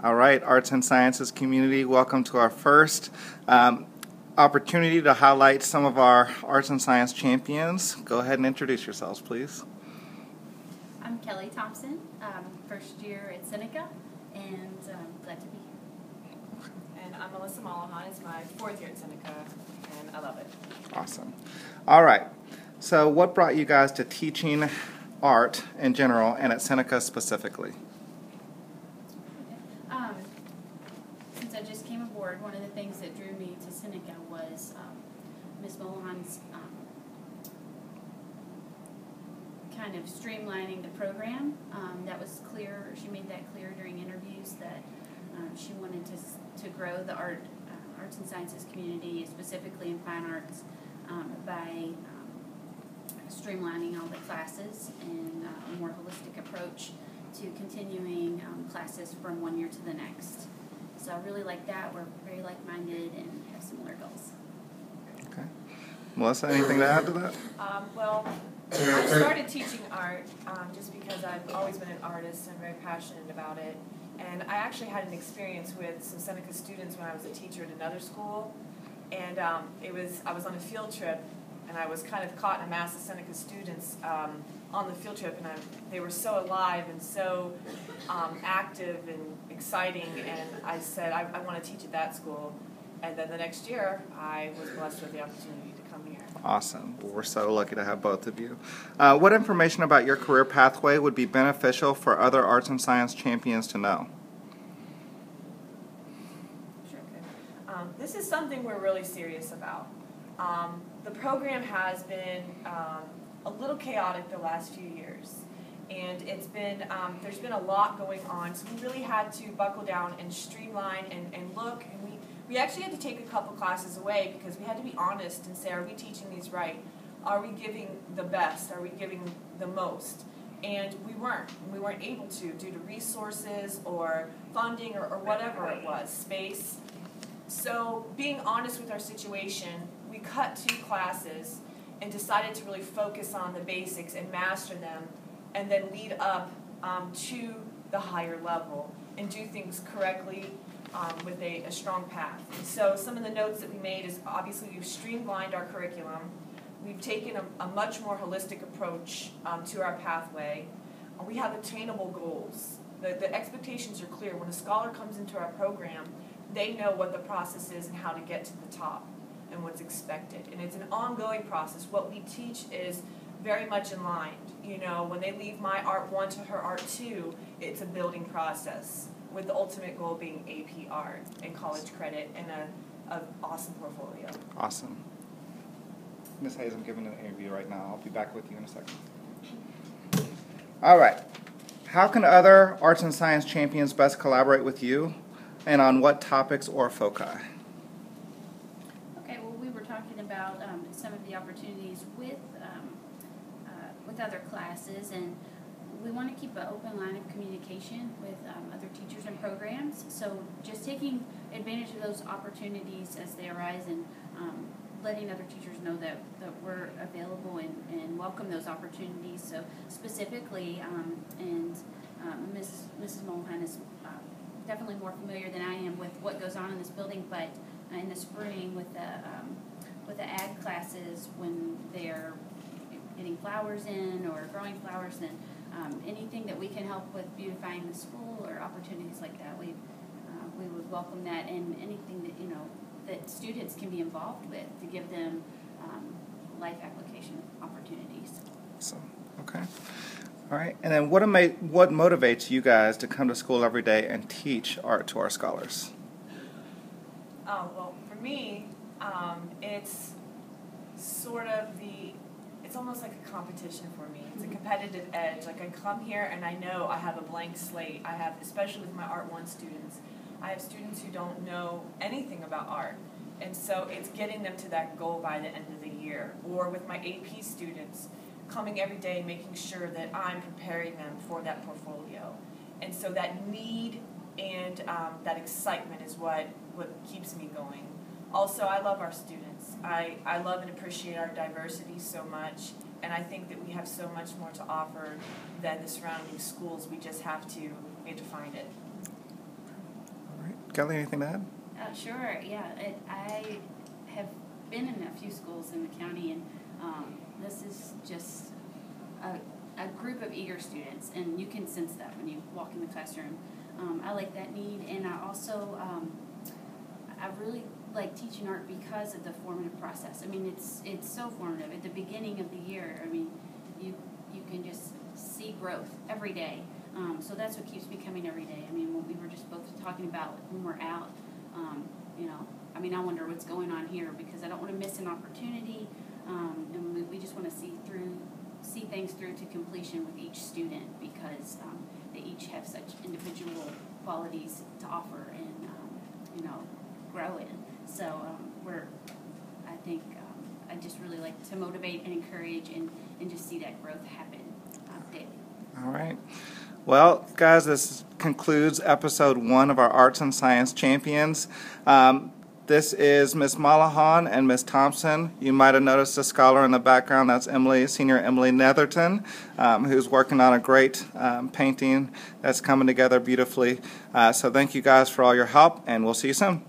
All right, arts and sciences community, welcome to our first opportunity to highlight some of our arts and science champions. Go ahead and introduce yourselves, please. I'm Kelly Thompson, first year at Seneca, and glad to be here. And I'm Melissa Malahan. It's my fourth year at Seneca, and I love it. Awesome. All right, so what brought you guys to teaching art in general and at Seneca specifically? Since I just came aboard, one of the things that drew me to Seneca was Ms. Malahan's kind of streamlining the program. That was clear. She made that clear during interviews that she wanted to grow the arts and sciences community, specifically in fine arts, by streamlining all the classes and a more holistic approach to continuing classes from one year to the next. So I really like that. We're very like-minded and have similar goals. Okay. Melissa, anything to add to that? Well, I started teaching art just because I've always been an artist and very passionate about it. And I actually had an experience with some Seneca students when I was a teacher at another school. And I was on a field trip, and I was kind of caught in a mass of Seneca students on the field trip, and they were so alive and so active and exciting, and I said, I want to teach at that school. And then the next year, I was blessed with the opportunity to come here. Awesome. Well, we're so lucky to have both of you. What information about your career pathway would be beneficial for other arts and science champions to know? Sure. Okay. This is something we're really serious about. The program has been a little chaotic the last few years, and it's been there's been a lot going on, so we really had to buckle down and streamline and look, and we actually had to take a couple classes away because we had to be honest and say, are we teaching these right? Are we giving the best? Are we giving the most? And we weren't able to due to resources or funding or whatever it was, space. So being honest with our situation, we cut 2 classes and decided to really focus on the basics and master them, and then lead up to the higher level and do things correctly with a strong path. And so some of the notes that we made is obviously we've streamlined our curriculum. We've taken a much more holistic approach to our pathway. We have attainable goals. The expectations are clear. When a scholar comes into our program, they know what the process is and how to get to the top and what's expected. And it's an ongoing process. What we teach is very much in line. You know, when they leave my Art 1 to her Art 2, it's a building process with the ultimate goal being AP Art and college credit and an awesome portfolio. Awesome. Ms. Hayes, I'm giving an interview right now. I'll be back with you in a second. All right. How can other arts and science champions best collaborate with you, and on what topics or foci? Okay, well, we were talking about some of the opportunities with other classes, and we want to keep an open line of communication with other teachers and programs. So just taking advantage of those opportunities as they arise, and letting other teachers know that we're available and welcome those opportunities. So specifically, Mrs. Malahan is definitely more familiar than I am with what goes on in this building, but in the spring with the ag classes, when they're getting flowers in or growing flowers, then anything that we can help with beautifying the school or opportunities like that, we would welcome that, and anything that that students can be involved with to give them life application opportunities. Awesome. Okay. All right. And then what motivates you guys to come to school every day and teach art to our scholars? Well, for me, it's sort of it's almost like a competition for me. It's a competitive edge. Like I come here and I know I have a blank slate. I have, especially with my Art 1 students, I have students who don't know anything about art. And so it's getting them to that goal by the end of the year. Or with my AP students, coming every day, making sure that I'm preparing them for that portfolio. And so that need and that excitement is what keeps me going. Also, I love our students. I love and appreciate our diversity so much, and I think that we have so much more to offer than the surrounding schools. We just have to find it. Kelly, anything to add? Sure, yeah. I have been in a few schools in the county, and this is just a group of eager students, and you can sense that when you walk in the classroom. I like that need, and I also, I really like teaching art because of the formative process. I mean, it's so formative. At the beginning of the year, I mean, you can just see growth every day. So that's what keeps me coming every day. I mean, what we were just both talking about when we're out, you know, I mean, I wonder what's going on here because I don't want to miss an opportunity, and we just want to see things through to completion with each student because they each have such individual qualities to offer and, you know, grow in. So I think I just really like to motivate and encourage and just see that growth happen daily. All right. Well, guys, this concludes episode 1 of our Arts and Science Champions. This is Miss Malahan and Miss Thompson. You might have noticed a scholar in the background. That's Emily, Senior Emily Netherton, who's working on a great painting that's coming together beautifully. So thank you guys for all your help, and we'll see you soon.